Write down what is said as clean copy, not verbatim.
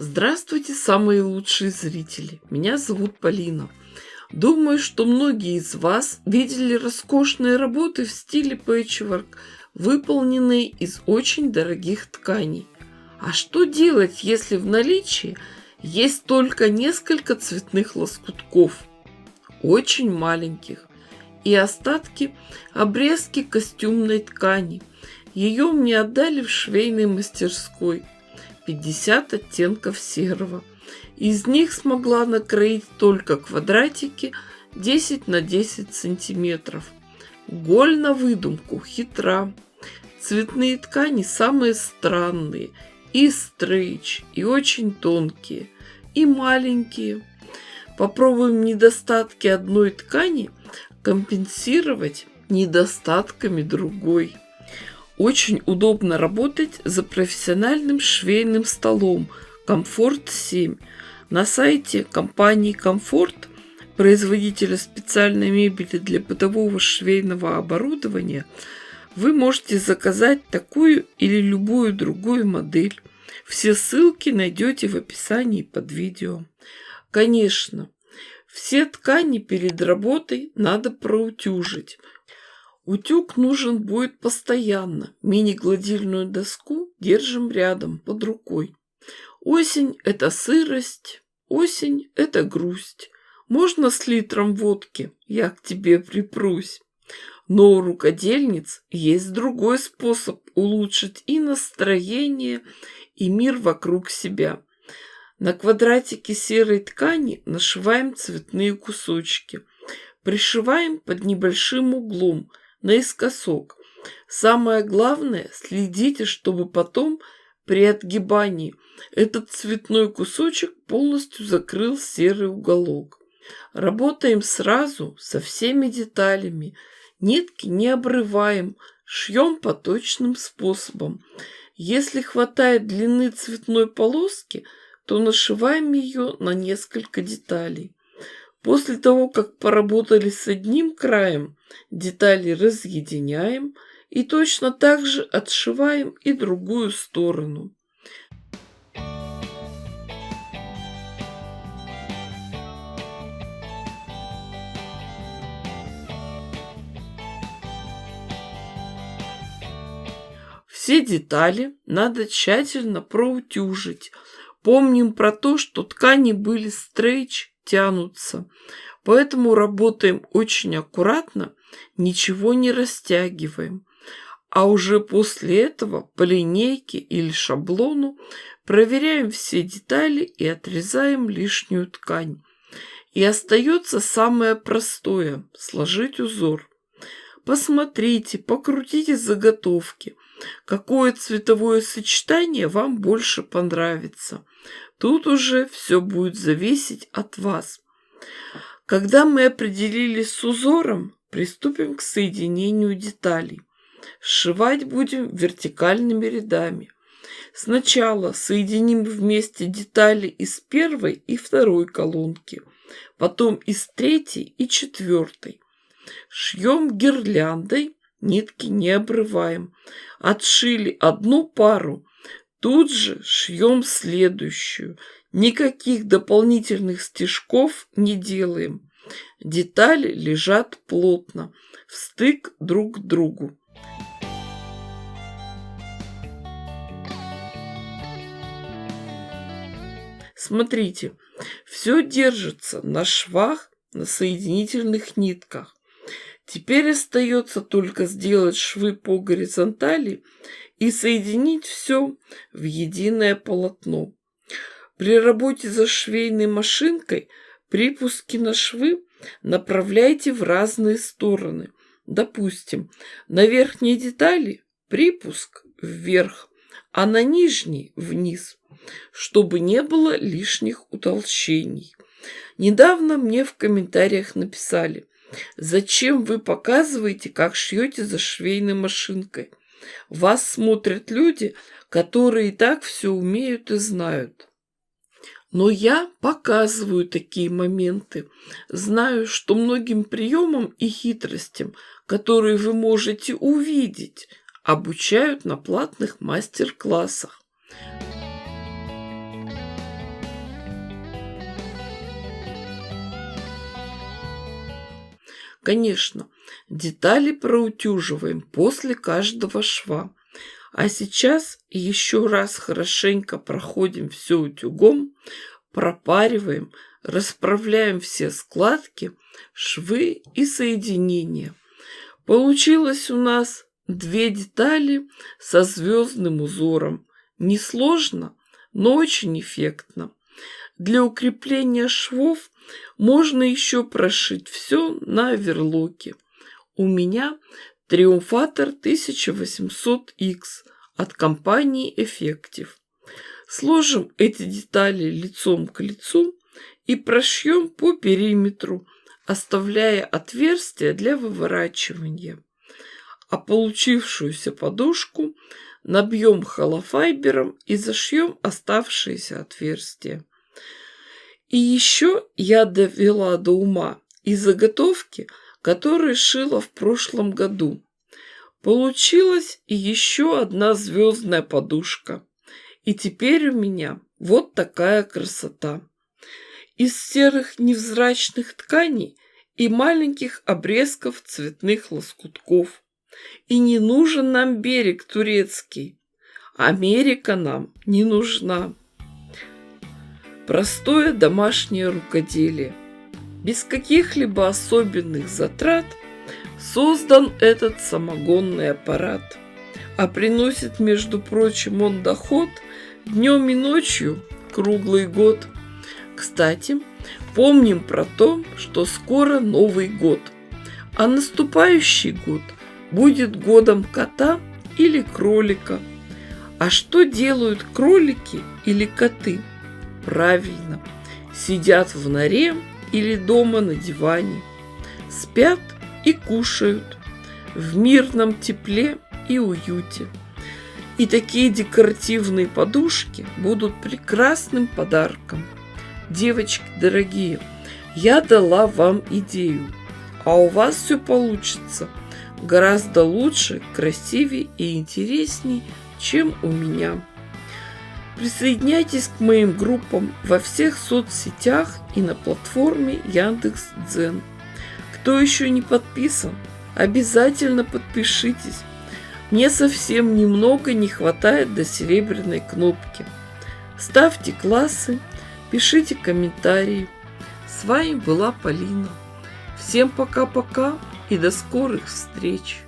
Здравствуйте, самые лучшие зрители! Меня зовут Полина. Думаю, что многие из вас видели роскошные работы в стиле пэтчворк, выполненные из очень дорогих тканей. А что делать, если в наличии есть только несколько цветных лоскутков, очень маленьких, и остатки обрезки костюмной ткани? Ее мне отдали в швейной мастерской. 50 оттенков серого. Из них смогла накроить только квадратики 10 на 10 сантиметров. Голь на выдумку хитра. Цветные ткани самые странные. И стрейч, и очень тонкие, и маленькие. Попробуем недостатки одной ткани компенсировать недостатками другой. Очень удобно работать за профессиональным швейным столом Комфорт 7. На сайте компании Комфорт, производителя специальной мебели для бытового швейного оборудования, вы можете заказать такую или любую другую модель. Все ссылки найдете в описании под видео. Конечно, все ткани перед работой надо проутюжить. Утюг нужен будет постоянно. Мини-гладильную доску держим рядом, под рукой. Осень – это сырость, осень – это грусть. Можно с литром водки, я к тебе припрусь. Но у рукодельниц есть другой способ улучшить и настроение, и мир вокруг себя. На квадратике серой ткани нашиваем цветные кусочки. Пришиваем под небольшим углом, наискосок. Самое главное, следите, чтобы потом при отгибании этот цветной кусочек полностью закрыл серый уголок. Работаем сразу со всеми деталями. Нитки не обрываем, шьем поточным способом. Если хватает длины цветной полоски, то нашиваем ее на несколько деталей. После того, как поработали с одним краем, детали разъединяем и точно так же отшиваем и другую сторону. Все детали надо тщательно проутюжить. Помним про то, что ткани были стрейч, тянутся. Поэтому работаем очень аккуратно, ничего не растягиваем. А уже после этого по линейке или шаблону проверяем все детали и отрезаем лишнюю ткань. И остается самое простое – сложить узор. Посмотрите, покрутите заготовки. Какое цветовое сочетание вам больше понравится. Тут уже все будет зависеть от вас. Когда мы определились с узором, приступим к соединению деталей. Сшивать будем вертикальными рядами. Сначала соединим вместе детали из первой и второй колонки, потом из третьей и четвертой. Шьем гирляндой, нитки не обрываем. Отшили одну пару, тут же шьем следующую. Никаких дополнительных стежков не делаем. Детали лежат плотно, в стык друг к другу. Смотрите, все держится на швах, на соединительных нитках. Теперь остается только сделать швы по горизонтали и соединить все в единое полотно. При работе за швейной машинкой припуски на швы направляйте в разные стороны. Допустим, на верхней детали припуск вверх, а на нижней вниз, чтобы не было лишних утолщений. Недавно мне в комментариях написали: зачем вы показываете, как шьете за швейной машинкой? Вас смотрят люди, которые и так все умеют и знают. Но я показываю такие моменты. Знаю, что многим приемам и хитростям, которые вы можете увидеть, обучают на платных мастер-классах. Конечно, детали проутюживаем после каждого шва. А сейчас еще раз хорошенько проходим все утюгом, пропариваем, расправляем все складки, швы и соединения. Получилось у нас 2 детали со звездным узором. Несложно, но очень эффектно. Для укрепления швов можно еще прошить все на оверлоке. У меня Триумфатор 1800X от компании Effective. Сложим эти детали лицом к лицу и прошьем по периметру, оставляя отверстия для выворачивания. А получившуюся подушку набьем холофайбером и зашьем оставшиеся отверстия. И еще я довела до ума и заготовки, которые шила в прошлом году. Получилась еще одна звездная подушка. И теперь у меня вот такая красота. Из серых невзрачных тканей и маленьких обрезков цветных лоскутков. И не нужен нам берег турецкий. Америка нам не нужна. Простое домашнее рукоделие. Без каких-либо особенных затрат создан этот самогонный аппарат. А приносит, между прочим, он доход днем и ночью круглый год. Кстати, помним про то, что скоро Новый год. А наступающий год будет годом кота или кролика. А что делают кролики или коты? Правильно, сидят в норе или дома на диване, спят и кушают в мирном тепле и уюте. И такие декоративные подушки будут прекрасным подарком. Девочки дорогие, я дала вам идею, а у вас все получится гораздо лучше, красивее и интересней, чем у меня. Присоединяйтесь к моим группам во всех соцсетях и на платформе Яндекс.Дзен. Кто еще не подписан, обязательно подпишитесь. Мне совсем немного не хватает до серебряной кнопки. Ставьте классы, пишите комментарии. С вами была Полина. Всем пока-пока и до скорых встреч!